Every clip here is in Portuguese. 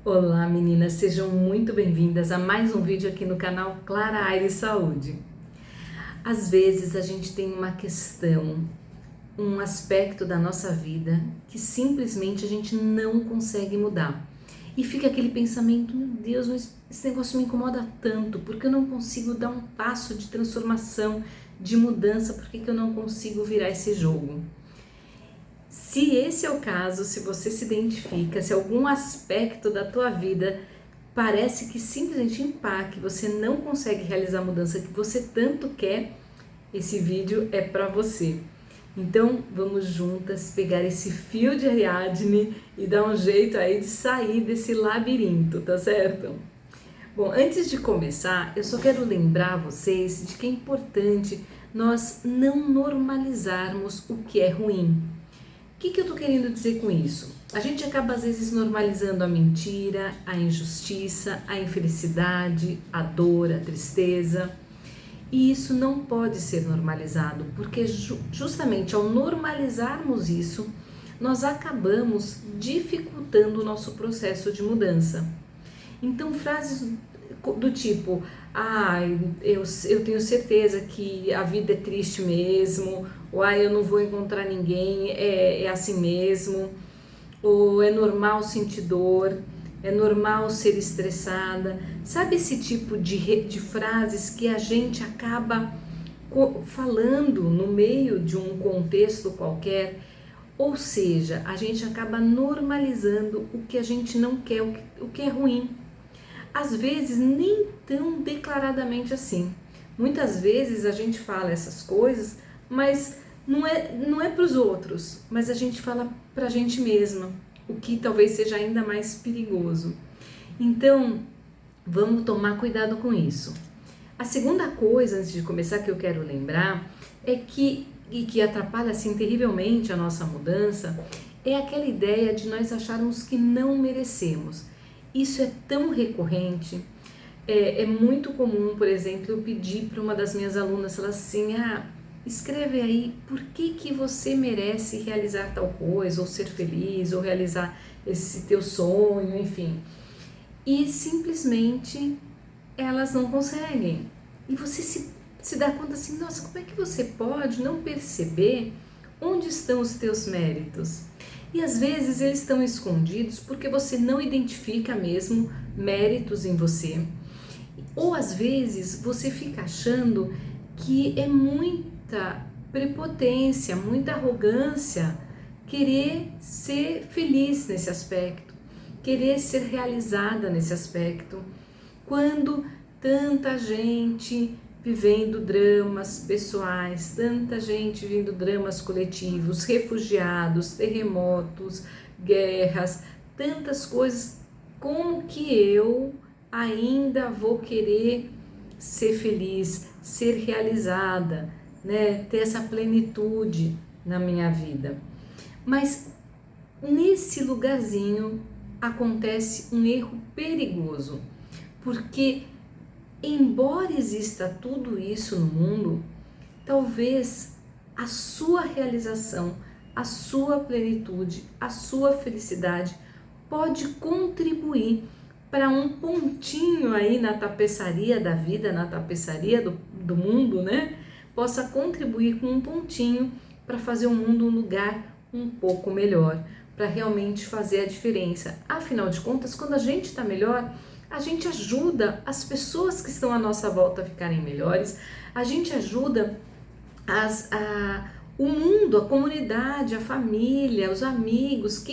Olá meninas, sejam muito bem-vindas a mais um vídeo aqui no canal Clara Aires Saúde. Às vezes a gente tem uma questão, um aspecto da nossa vida que simplesmente a gente não consegue mudar. E fica aquele pensamento, meu Deus, mas esse negócio me incomoda tanto, porque eu não consigo dar um passo de transformação, de mudança, por que eu não consigo virar esse jogo? Se esse é o caso, se você se identifica, se algum aspecto da tua vida parece que simplesmente impacta, que você não consegue realizar a mudança que você tanto quer, esse vídeo é para você. Então vamos juntas pegar esse fio de Ariadne e dar um jeito aí de sair desse labirinto, tá certo? Bom, antes de começar, eu só quero lembrar vocês de que é importante nós não normalizarmos o que é ruim. O que eu tô querendo dizer com isso? A gente acaba às vezes normalizando a mentira, a injustiça, a infelicidade, a dor, a tristeza. E isso não pode ser normalizado, porque justamente ao normalizarmos isso, nós acabamos dificultando o nosso processo de mudança. Então frases do tipo, eu tenho certeza que a vida é triste mesmo, ou eu não vou encontrar ninguém, é assim mesmo, ou é normal sentir dor, é normal ser estressada. Sabe esse tipo de frases que a gente acaba falando no meio de um contexto qualquer? Ou seja, a gente acaba normalizando o que a gente não quer, o que é ruim. Às vezes nem tão declaradamente assim. Muitas vezes a gente fala essas coisas, mas não é para os outros, mas a gente fala para a gente mesma, o que talvez seja ainda mais perigoso. Então, vamos tomar cuidado com isso. A segunda coisa, antes de começar, que eu quero lembrar, é que, e que atrapalha assim terrivelmente a nossa mudança, é aquela ideia de nós acharmos que não merecemos. Isso é tão recorrente, é muito comum, por exemplo, eu pedir para uma das minhas alunas, ela assim, escreve aí por que você merece realizar tal coisa, ou ser feliz, ou realizar esse teu sonho, enfim. E simplesmente elas não conseguem. E você se dá conta assim, nossa, como é que você pode não perceber onde estão os teus méritos? E às vezes eles estão escondidos porque você não identifica mesmo méritos em você. Ou às vezes você fica achando que é muita prepotência, muita arrogância querer ser feliz nesse aspecto, querer ser realizada nesse aspecto, quando tanta gente vivendo dramas pessoais, tanta gente vivendo dramas coletivos, refugiados, terremotos, guerras, tantas coisas, como que eu ainda vou querer ser feliz, ser realizada, né? Ter essa plenitude na minha vida? Mas nesse lugarzinho acontece um erro perigoso, porque embora exista tudo isso no mundo, talvez a sua realização, a sua plenitude, a sua felicidade pode contribuir para um pontinho aí na tapeçaria da vida, na tapeçaria do mundo, né? Possa contribuir com um pontinho para fazer o mundo um lugar um pouco melhor, para realmente fazer a diferença. Afinal de contas, quando a gente está melhor, a gente ajuda as pessoas que estão à nossa volta a ficarem melhores, a gente ajuda o mundo, a comunidade, a família, os amigos,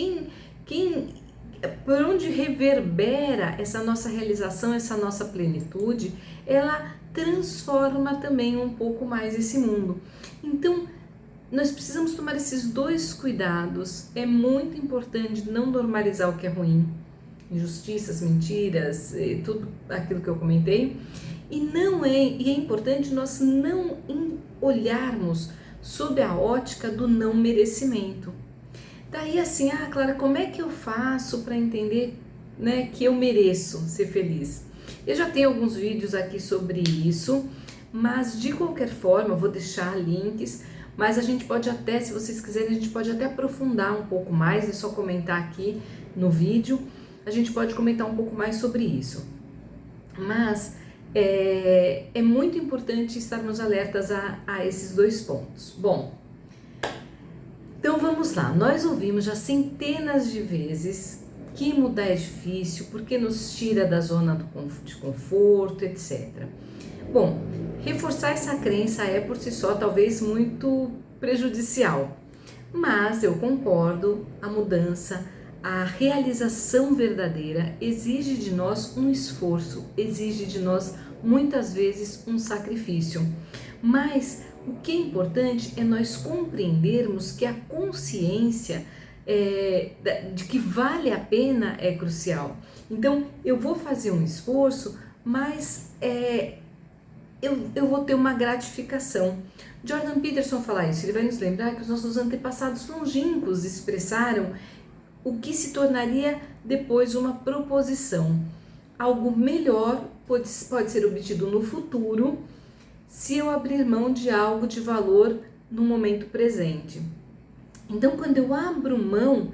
por onde reverbera essa nossa realização, essa nossa plenitude, ela transforma também um pouco mais esse mundo. Então, nós precisamos tomar esses dois cuidados. É muito importante não normalizar o que é ruim, injustiças, mentiras, tudo aquilo que eu comentei, e é importante nós não olharmos sob a ótica do não merecimento. Daí assim, Clara, como é que eu faço para entender, né, que eu mereço ser feliz? Eu já tenho alguns vídeos aqui sobre isso, mas de qualquer forma eu vou deixar links, mas a gente pode até, se vocês quiserem, a gente pode até aprofundar um pouco mais, é só comentar aqui no vídeo. a gente pode comentar um pouco mais sobre isso. Mas é muito importante estarmos alertas a esses dois pontos. Bom, então vamos lá. Nós ouvimos já centenas de vezes que mudar é difícil, porque nos tira da zona de conforto, etc. Bom, reforçar essa crença é por si só talvez muito prejudicial, mas eu concordo, a mudança, a realização verdadeira exige de nós um esforço, exige de nós muitas vezes um sacrifício. Mas o que é importante é nós compreendermos que a consciência de que vale a pena é crucial. Então eu vou fazer um esforço, mas eu vou ter uma gratificação. Jordan Peterson fala isso, ele vai nos lembrar que os nossos antepassados longínquos expressaram o que se tornaria depois uma proposição. Algo melhor pode ser obtido no futuro se eu abrir mão de algo de valor no momento presente. Então, quando eu abro mão,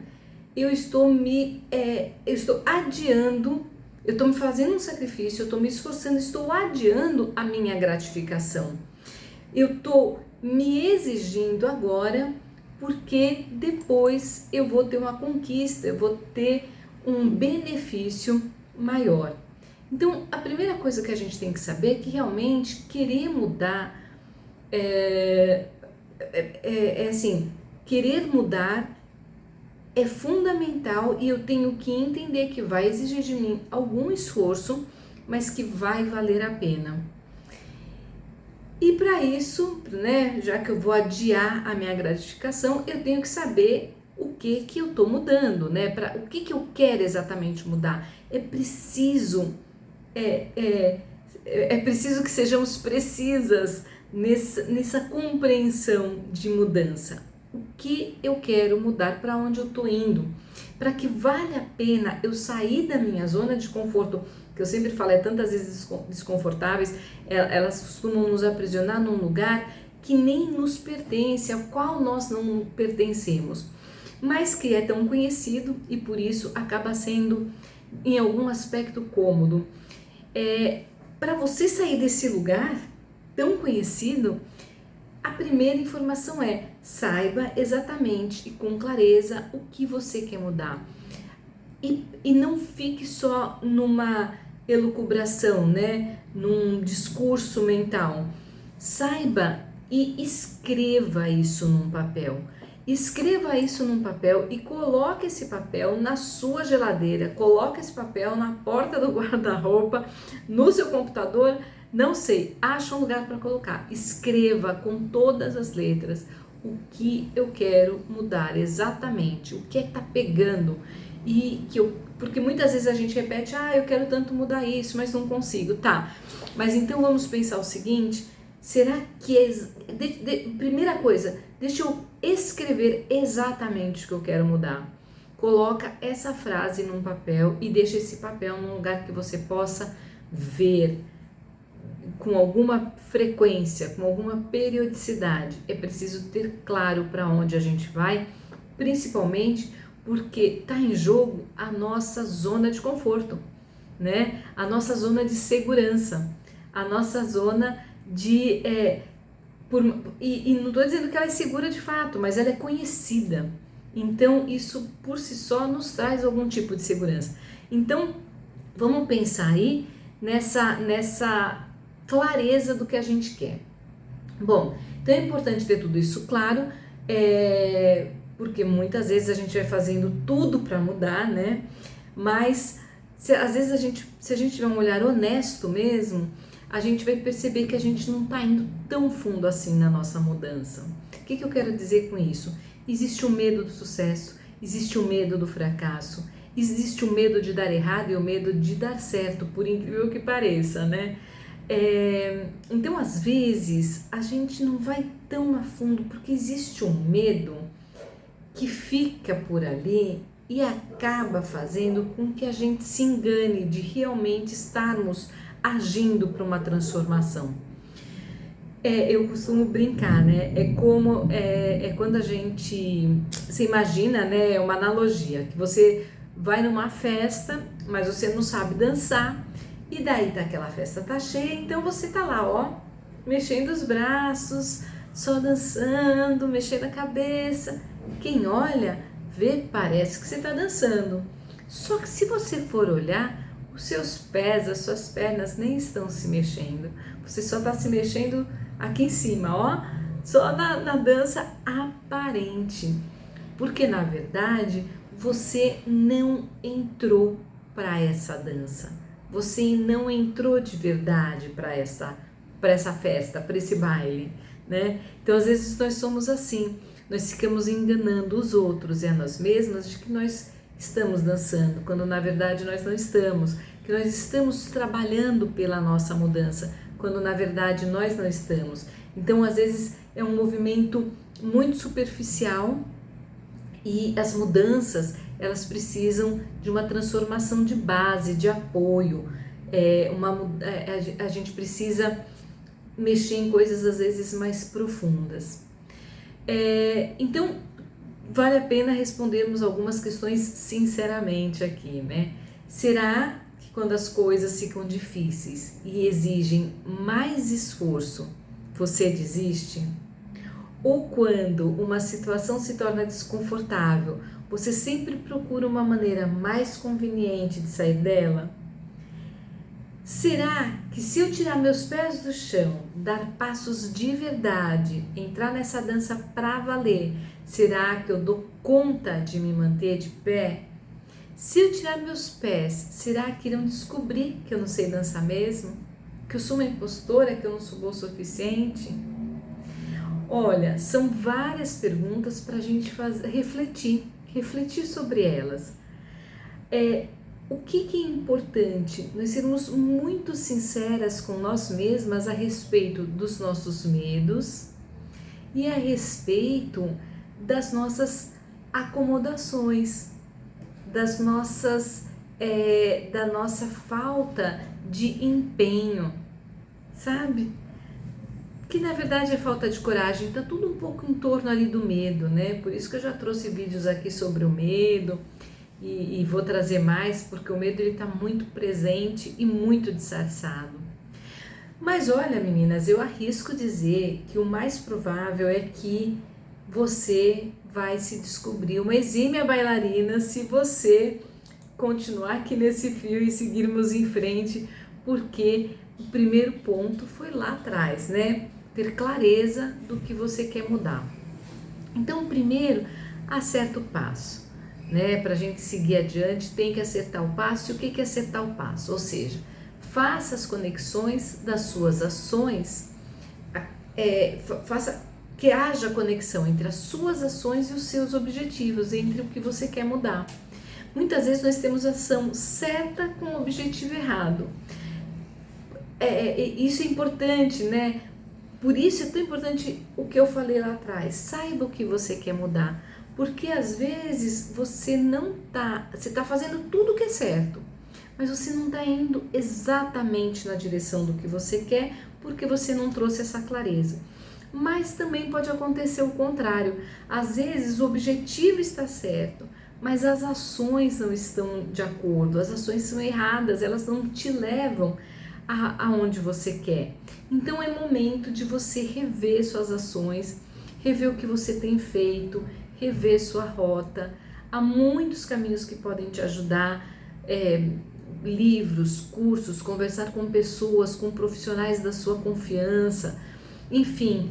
eu estou adiando, eu estou me fazendo um sacrifício, eu estou me esforçando, estou adiando a minha gratificação. Eu estou me exigindo agora, porque depois eu vou ter uma conquista, eu vou ter um benefício maior. Então, a primeira coisa que a gente tem que saber é que realmente querer mudar querer mudar é fundamental e eu tenho que entender que vai exigir de mim algum esforço, mas que vai valer a pena. E para isso, né, já que eu vou adiar a minha gratificação, eu tenho que saber o que eu estou mudando, né? O que eu quero exatamente mudar. É preciso que sejamos precisas nessa compreensão de mudança. O que eu quero mudar, para onde eu estou indo, para que vale a pena eu sair da minha zona de conforto, que eu sempre falo, tantas vezes desconfortáveis, elas costumam nos aprisionar num lugar que nem nos pertence, ao qual nós não pertencemos, mas que é tão conhecido e por isso acaba sendo em algum aspecto cômodo. Para você sair desse lugar tão conhecido, a primeira informação saiba exatamente e com clareza o que você quer mudar. E não fique só numa elucubração, né? Num discurso mental. Saiba e escreva isso num papel. Escreva isso num papel e coloque esse papel na sua geladeira, coloque esse papel na porta do guarda-roupa, no seu computador, não sei, acha um lugar para colocar. Escreva com todas as letras o que eu quero mudar exatamente, o que está pegando. Porque muitas vezes a gente repete, eu quero tanto mudar isso, mas não consigo. Tá, mas então vamos pensar o seguinte, será que primeira coisa, deixa eu escrever exatamente o que eu quero mudar. Coloca essa frase num papel e deixa esse papel num lugar que você possa ver com alguma frequência, com alguma periodicidade. É preciso ter claro para onde a gente vai, principalmente porque está em jogo a nossa zona de conforto, né? A nossa zona de segurança, a nossa zona de... e não estou dizendo que ela é segura de fato, mas ela é conhecida. Então, isso por si só nos traz algum tipo de segurança. Então, vamos pensar aí nessa clareza do que a gente quer. Bom, então é importante ter tudo isso claro, porque muitas vezes a gente vai fazendo tudo para mudar, né? Mas às vezes se a gente tiver um olhar honesto mesmo, a gente vai perceber que a gente não está indo tão fundo assim na nossa mudança. O que eu quero dizer com isso? Existe o medo do sucesso, existe o medo do fracasso, existe o medo de dar errado e o medo de dar certo, por incrível que pareça, né? Então, às vezes, a gente não vai tão a fundo porque existe um medo que fica por ali e acaba fazendo com que a gente se engane de realmente estarmos agindo para uma transformação. Eu costumo brincar, né? É quando você imagina, né? Uma analogia, que você vai numa festa, mas você não sabe dançar, e daí aquela festa tá cheia, então você tá lá, ó, mexendo os braços, só dançando, mexendo a cabeça. Quem olha, vê, parece que você tá dançando. Só que se você for olhar, os seus pés, as suas pernas nem estão se mexendo. Você só está se mexendo aqui em cima, ó, só na dança aparente. Porque na verdade você não entrou para essa dança. Você não entrou de verdade para essa festa, para esse baile, né? Então às vezes nós somos assim, nós ficamos enganando os outros e a nós mesmas de que nós estamos dançando, quando na verdade nós não estamos, que nós estamos trabalhando pela nossa mudança, quando na verdade nós não estamos. Então às vezes é um movimento muito superficial e as mudanças, elas precisam de uma transformação de base, de apoio, a gente precisa mexer em coisas às vezes mais profundas. Então, vale a pena respondermos algumas questões sinceramente aqui, né? Será que quando as coisas ficam difíceis e exigem mais esforço, você desiste? Ou quando uma situação se torna desconfortável, você sempre procura uma maneira mais conveniente de sair dela? Será que se eu tirar meus pés do chão, dar passos de verdade, entrar nessa dança pra valer, será que eu dou conta de me manter de pé? Se eu tirar meus pés, será que irão descobrir que eu não sei dançar mesmo? Que eu sou uma impostora, que eu não sou boa o suficiente? Olha, são várias perguntas para a gente refletir sobre elas. O que é importante? Nós sermos muito sinceras com nós mesmas a respeito dos nossos medos e a respeito das nossas acomodações, da nossa falta de empenho, sabe? Que na verdade é falta de coragem, tá tudo um pouco em torno ali do medo, né? Por isso que eu já trouxe vídeos aqui sobre o medo e vou trazer mais, porque o medo ele tá muito presente e muito disfarçado. Mas olha, meninas, eu arrisco dizer que o mais provável é que você vai se descobrir uma exímia bailarina se você continuar aqui nesse fio e seguirmos em frente, porque o primeiro ponto foi lá atrás, né? Ter clareza do que você quer mudar. Então, primeiro, acerta o passo, né? Para a gente seguir adiante, tem que acertar o passo. E o que é acertar o passo? Ou seja, faça as conexões das suas ações, faça que haja conexão entre as suas ações e os seus objetivos, entre o que você quer mudar. Muitas vezes nós temos ação certa com o objetivo errado. Isso é importante, né? Por isso é tão importante o que eu falei lá atrás. Saiba o que você quer mudar, porque às vezes você está fazendo tudo o que é certo, mas você não está indo exatamente na direção do que você quer, porque você não trouxe essa clareza. Mas também pode acontecer o contrário. Às vezes o objetivo está certo, mas as ações não estão de acordo, as ações são erradas, elas não te levam aonde você quer. Então é momento de você rever suas ações, rever o que você tem feito, rever sua rota. Há muitos caminhos que podem te ajudar, livros, cursos, conversar com pessoas, com profissionais da sua confiança, enfim,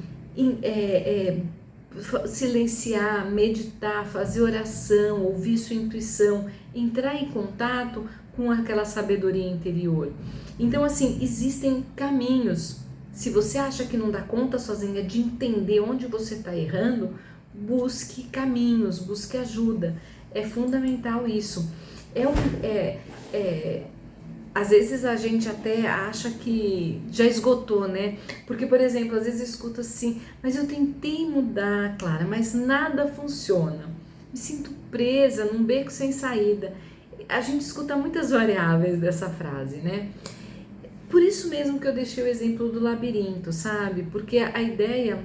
silenciar, meditar, fazer oração, ouvir sua intuição, entrar em contato com aquela sabedoria interior. Então, assim, existem caminhos. Se você acha que não dá conta sozinha de entender onde você está errando, busque caminhos, busque ajuda. É fundamental isso. Às vezes a gente até acha que já esgotou, né? Porque, por exemplo, às vezes eu escuto assim, mas eu tentei mudar, Clara, mas nada funciona. Me sinto presa num beco sem saída. A gente escuta muitas variáveis dessa frase, né? Por isso mesmo que eu deixei o exemplo do labirinto, sabe? Porque a ideia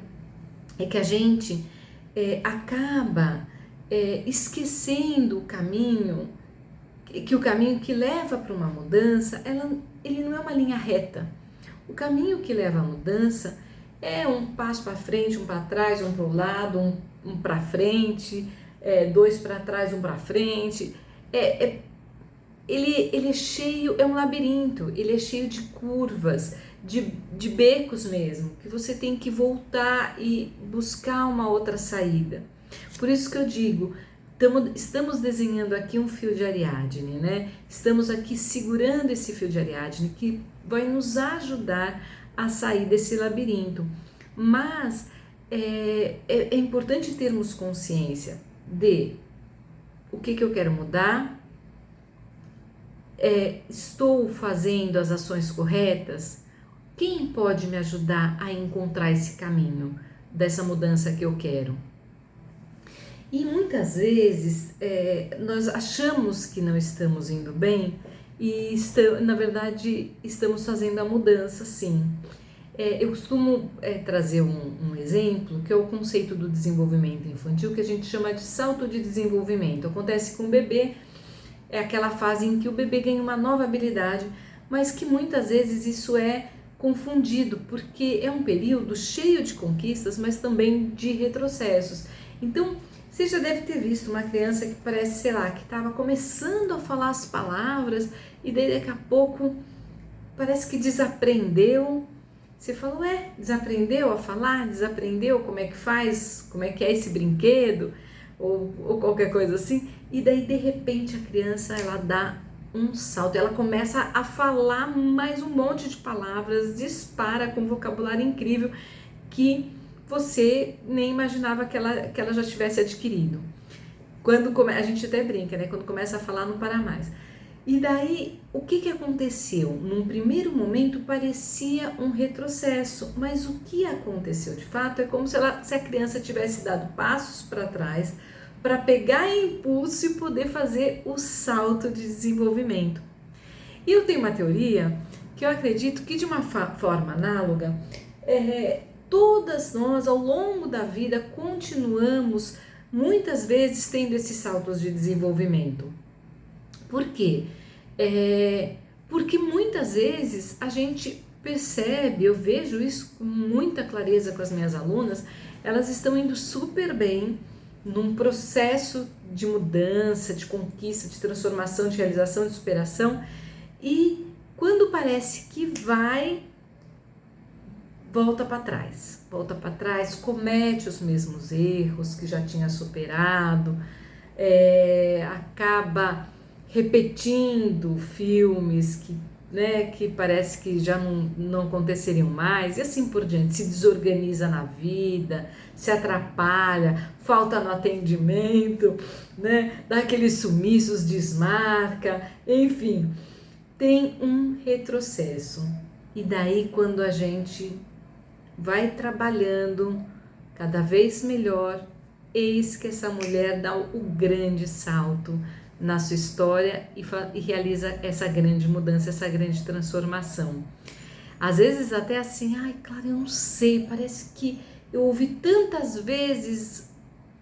é que a gente acaba esquecendo o caminho que o caminho que leva para uma mudança, ele não é uma linha reta. O caminho que leva à mudança é um passo para frente, um para trás, um para o lado, um para frente, dois para trás, um para frente. Ele é cheio, é um labirinto, ele é cheio de curvas, de becos mesmo, que você tem que voltar e buscar uma outra saída. Por isso que eu digo, estamos desenhando aqui um fio de Ariadne, né? Estamos aqui segurando esse fio de Ariadne que vai nos ajudar a sair desse labirinto. Mas é importante termos consciência de o que eu quero mudar, estou fazendo as ações corretas? Quem pode me ajudar a encontrar esse caminho dessa mudança que eu quero? E muitas vezes nós achamos que não estamos indo bem e na verdade estamos fazendo a mudança, sim. Eu costumo trazer um exemplo, que é o conceito do desenvolvimento infantil, que a gente chama de salto de desenvolvimento. Acontece com o bebê, é aquela fase em que o bebê ganha uma nova habilidade, mas que muitas vezes isso é confundido, porque é um período cheio de conquistas, mas também de retrocessos. Então, você já deve ter visto uma criança que parece, sei lá, que estava começando a falar as palavras e daí daqui a pouco parece que desaprendeu. Você falou, desaprendeu a falar? Desaprendeu como é que faz? Como é que é esse brinquedo? Ou qualquer coisa assim. E daí de repente a criança, ela dá um salto, ela começa a falar mais um monte de palavras, dispara com um vocabulário incrível que você nem imaginava que ela já tivesse adquirido. A gente até brinca, né? Quando começa a falar, não para mais. E daí, o que aconteceu? Num primeiro momento parecia um retrocesso, mas o que aconteceu de fato é como se a criança tivesse dado passos para trás para pegar impulso e poder fazer o salto de desenvolvimento. E eu tenho uma teoria que eu acredito que de uma forma análoga, todas nós, ao longo da vida, continuamos muitas vezes tendo esses saltos de desenvolvimento. Por quê? Porque muitas vezes a gente percebe, eu vejo isso com muita clareza com as minhas alunas, elas estão indo super bem num processo de mudança, de conquista, de transformação, de realização, de superação, e quando parece que volta para trás, comete os mesmos erros que já tinha superado, acaba repetindo filmes que parece que já não aconteceriam mais, e assim por diante, se desorganiza na vida, se atrapalha, falta no atendimento, dá aqueles sumiços, desmarca, enfim, tem um retrocesso. E daí, quando a gente vai trabalhando cada vez melhor, eis que essa mulher dá o grande salto na sua história e realiza essa grande mudança, essa grande transformação. Às vezes até assim, claro, eu não sei, parece que eu ouvi tantas vezes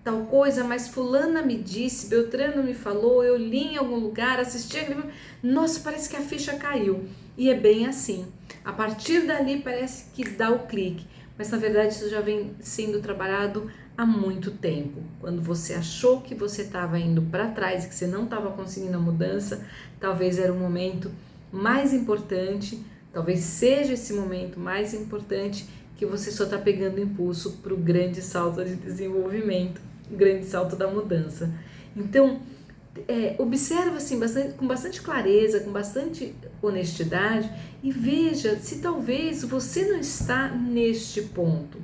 tal coisa, mas fulana me disse, Beltrano me falou, eu li em algum lugar, assisti aquele... Nossa, parece que a ficha caiu. E é bem assim. A partir dali parece que dá o clique, mas na verdade isso já vem sendo trabalhado há muito tempo. Quando você achou que você estava indo para trás e que você não estava conseguindo a mudança, talvez era o momento mais importante, talvez seja esse momento mais importante que você só está pegando impulso para o grande salto de desenvolvimento, o grande salto da mudança. Então, observa assim, com bastante clareza, com bastante honestidade e veja se talvez você não está neste ponto.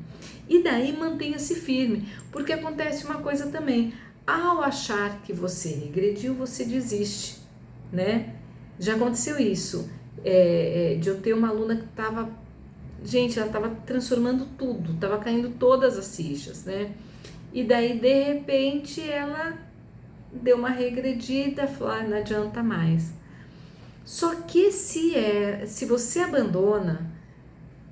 E daí mantenha-se firme, porque acontece uma coisa também, ao achar que você regrediu, você desiste, né? Já aconteceu isso, de eu ter uma aluna que estava, ela estava transformando tudo, estava caindo todas as fichas, né? E daí, de repente, ela deu uma regredida, falou, não adianta mais. Só que se você abandona,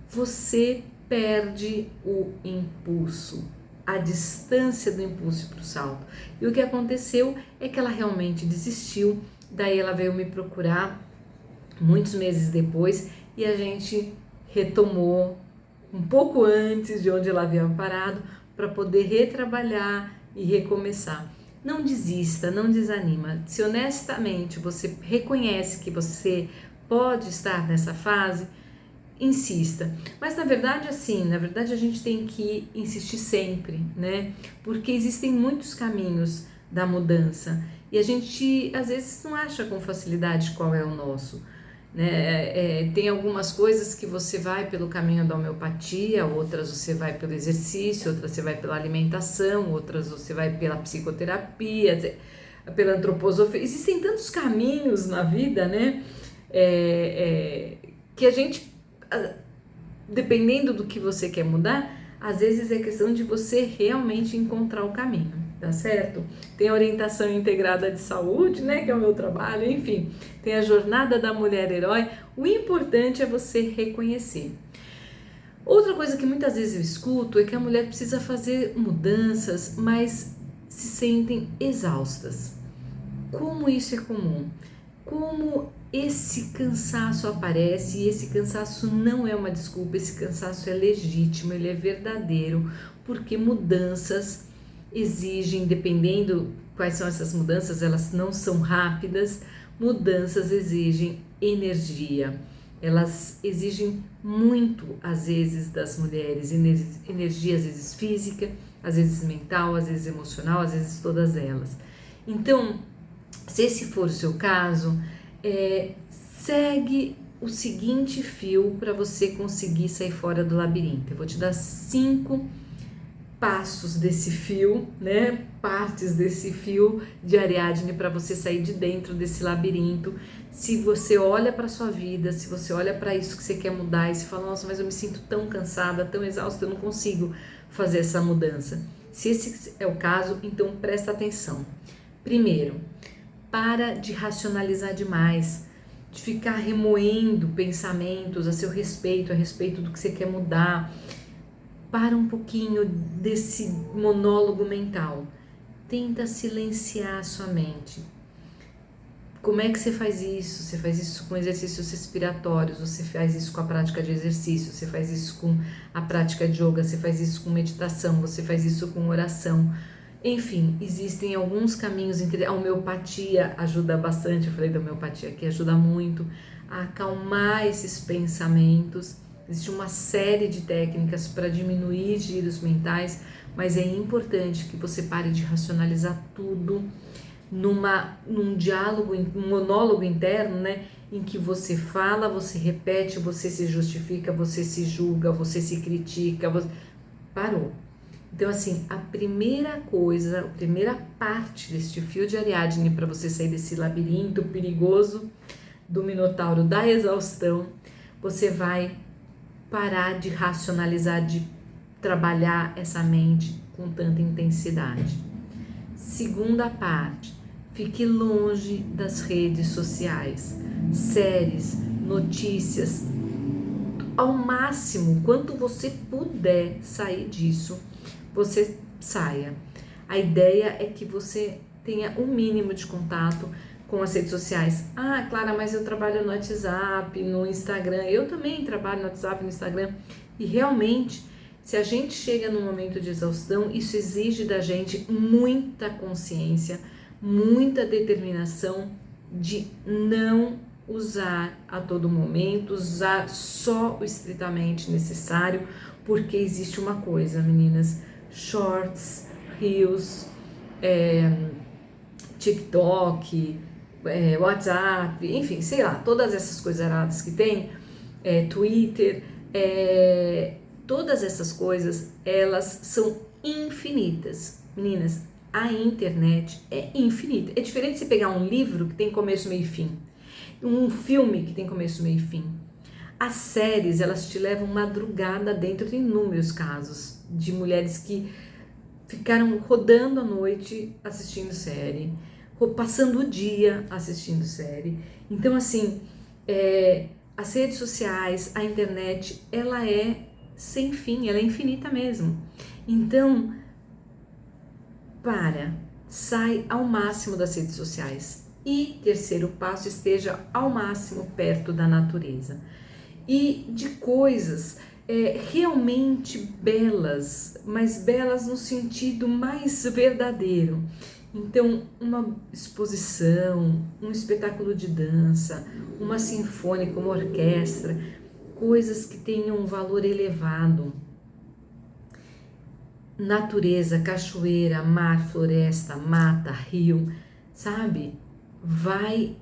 você perde o impulso, a distância do impulso para o salto. E o que aconteceu é que ela realmente desistiu Daí ela veio me procurar muitos meses depois e a gente retomou um pouco antes de onde ela havia parado para poder retrabalhar e recomeçar. Não desista, não desanima. Se honestamente você reconhece que você pode estar nessa fase, insista. Mas na verdade a gente tem que insistir sempre, né? Porque existem muitos caminhos da mudança e a gente às vezes não acha com facilidade qual é o nosso, né? Tem algumas coisas que você vai pelo caminho da homeopatia, outras você vai pelo exercício, outras você vai pela alimentação, outras você vai pela psicoterapia, pela antroposofia. Existem tantos caminhos na vida, né? Que a gente, dependendo do que você quer mudar, às vezes é questão de você realmente encontrar o caminho, tá certo? Tem a orientação integrada de saúde, né, que é o meu trabalho, enfim, tem a jornada da mulher herói. O importante é você reconhecer. Outra coisa que muitas vezes eu escuto é que a mulher precisa fazer mudanças, mas se sentem exaustas. Como isso é comum? Como esse cansaço aparece, e esse cansaço não é uma desculpa, esse cansaço é legítimo, ele é verdadeiro, porque mudanças exigem, dependendo quais são essas mudanças, elas não são rápidas, mudanças exigem energia, elas exigem muito, às vezes, das mulheres, energia, às vezes física, às vezes mental, às vezes emocional, às vezes todas elas. Então, se esse for o seu caso, segue o seguinte fio para você conseguir sair fora do labirinto. Eu vou te dar 5 passos desse fio, né? Partes desse fio de Ariadne para você sair de dentro desse labirinto. Se você olha para sua vida, se você olha para isso que você quer mudar e se fala, nossa, mas eu me sinto tão cansada, tão exausta, eu não consigo fazer essa mudança. Se esse é o caso, então presta atenção. Primeiro, para de racionalizar demais, de ficar remoendo pensamentos a seu respeito, a respeito do que você quer mudar. Para um pouquinho desse monólogo mental. Tenta silenciar a sua mente. Como é que você faz isso? Você faz isso com exercícios respiratórios, você faz isso com a prática de exercício, você faz isso com a prática de yoga, você faz isso com meditação, você faz isso com oração. Enfim, existem alguns caminhos. A homeopatia ajuda bastante, eu falei da homeopatia aqui, ajuda muito a acalmar esses pensamentos. Existe uma série de técnicas para diminuir giros mentais, mas é importante que você pare de racionalizar tudo num diálogo, um monólogo interno, né? Em que você fala, você repete, você se justifica, você se julga, você se critica, Parou. Então, assim, a primeira coisa, a primeira parte deste fio de Ariadne para você sair desse labirinto perigoso do Minotauro da exaustão, você vai parar de racionalizar, de trabalhar essa mente com tanta intensidade. Segunda parte, fique longe das redes sociais, séries, notícias. Ao máximo, quanto você puder sair disso, você saia. A ideia é que você tenha um mínimo de contato com as redes sociais. Ah, Clara, mas eu trabalho no WhatsApp, no Instagram. Eu também trabalho no WhatsApp, no Instagram. E realmente, se a gente chega num momento de exaustão, isso exige da gente muita consciência, muita determinação de não usar a todo momento, usar só o estritamente necessário, porque existe uma coisa, meninas, shorts, reels, TikTok, WhatsApp, enfim, sei lá, todas essas coisas erradas que tem, Twitter, todas essas coisas, elas são infinitas. Meninas, a internet é infinita. É diferente de você pegar um livro que tem começo, meio e fim, um filme que tem começo, meio e fim. As séries, elas te levam madrugada dentro. Tem inúmeros casos de mulheres que ficaram rodando a noite assistindo série, passando o dia assistindo série. Então, assim, as redes sociais, a internet, ela é sem fim, ela é infinita mesmo. Então, sai ao máximo das redes sociais. E terceiro passo, esteja ao máximo perto da natureza e de coisas realmente belas, mas belas no sentido mais verdadeiro. Então, uma exposição, um espetáculo de dança, uma sinfônica, uma orquestra, coisas que tenham um valor elevado. Natureza, cachoeira, mar, floresta, mata, rio, sabe? Vai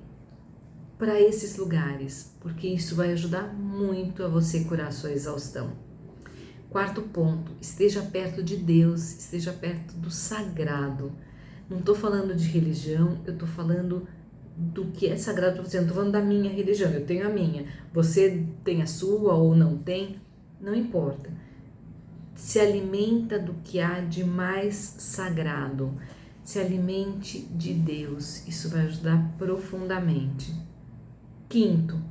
para esses lugares, porque isso vai ajudar muito a você curar a sua exaustão. Quarto ponto, esteja perto de Deus, esteja perto do sagrado. Não estou falando de religião, eu estou falando do que é sagrado para você, não estou falando da minha religião, eu tenho a minha, você tem a sua ou não tem, não importa. Se alimenta do que há de mais sagrado, se alimente de Deus, isso vai ajudar profundamente. Quinto,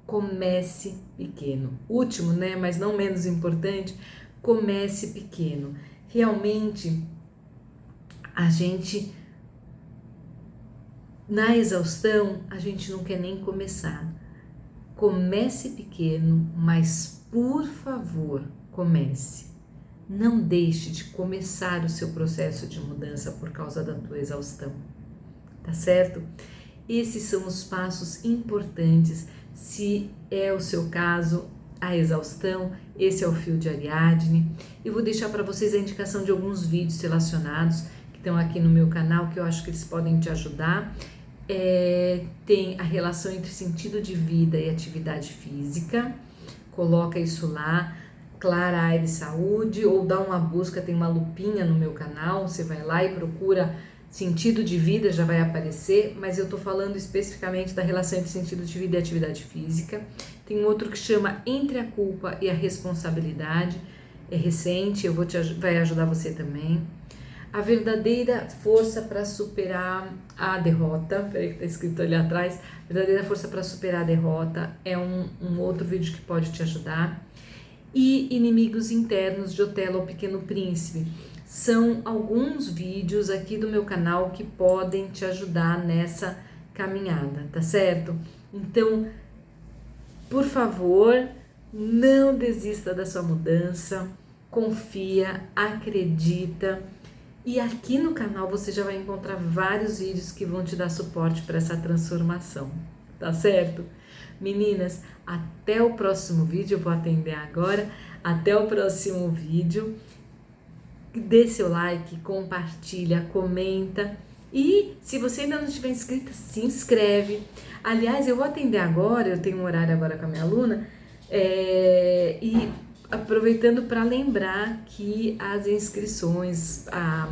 comece pequeno. Último, né, mas não menos importante, comece pequeno. Realmente, a gente, na exaustão, a gente não quer nem começar. Comece pequeno, mas por favor, comece. Não deixe de começar o seu processo de mudança por causa da tua exaustão, tá certo? Esses são os passos importantes. Se é o seu caso, a exaustão, esse é o fio de Ariadne. Eu vou deixar para vocês a indicação de alguns vídeos relacionados que estão aqui no meu canal, que eu acho que eles podem te ajudar. Tem a relação entre sentido de vida e atividade física, coloca isso lá, Clara Aires Saúde, ou dá uma busca, tem uma lupinha no meu canal, você vai lá e procura sentido de vida, já vai aparecer, mas eu tô falando especificamente da relação entre sentido de vida e atividade física. Tem outro que chama Entre a Culpa e a Responsabilidade, é recente, vai ajudar você também. A verdadeira força para superar a derrota, peraí que tá escrito ali atrás, verdadeira força para superar a derrota é um outro vídeo que pode te ajudar. E Inimigos Internos de Otelo, o Pequeno Príncipe. São alguns vídeos aqui do meu canal que podem te ajudar nessa caminhada, tá certo? Então, por favor, não desista da sua mudança, confia, acredita. E aqui no canal você já vai encontrar vários vídeos que vão te dar suporte para essa transformação, tá certo? Meninas, até o próximo vídeo, eu vou atender agora. Até o próximo vídeo. Dê seu like, compartilha, comenta. E se você ainda não estiver inscrita, se inscreve. Aliás, eu vou atender agora, eu tenho um horário agora com a minha aluna. E aproveitando para lembrar que as inscrições, a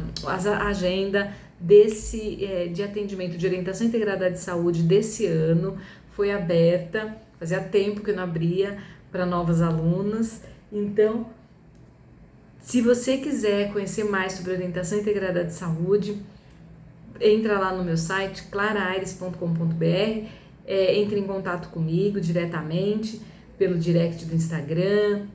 agenda de atendimento de orientação integrada de saúde desse ano foi aberta, fazia tempo que não abria para novas alunas. Então, se você quiser conhecer mais sobre orientação integrada de saúde, entra lá no meu site, claraaires.com.br, entre em contato comigo diretamente, pelo direct do Instagram,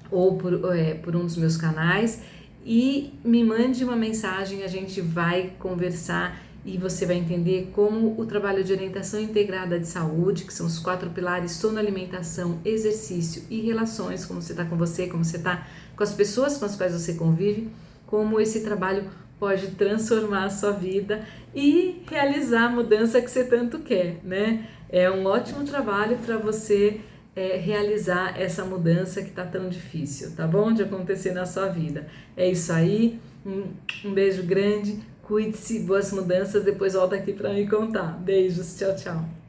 ou por um dos meus canais, e me mande uma mensagem, a gente vai conversar e você vai entender como o trabalho de orientação integrada de saúde, que são os 4 pilares: sono, alimentação, exercício e relações, como você está com você, como você está com as pessoas com as quais você convive, como esse trabalho pode transformar a sua vida e realizar a mudança que você tanto quer, né? É um ótimo trabalho para você realizar essa mudança que tá tão difícil, tá bom? De acontecer na sua vida. É isso aí, um beijo grande, cuide-se, boas mudanças, depois volta aqui para me contar. Beijos, tchau, tchau.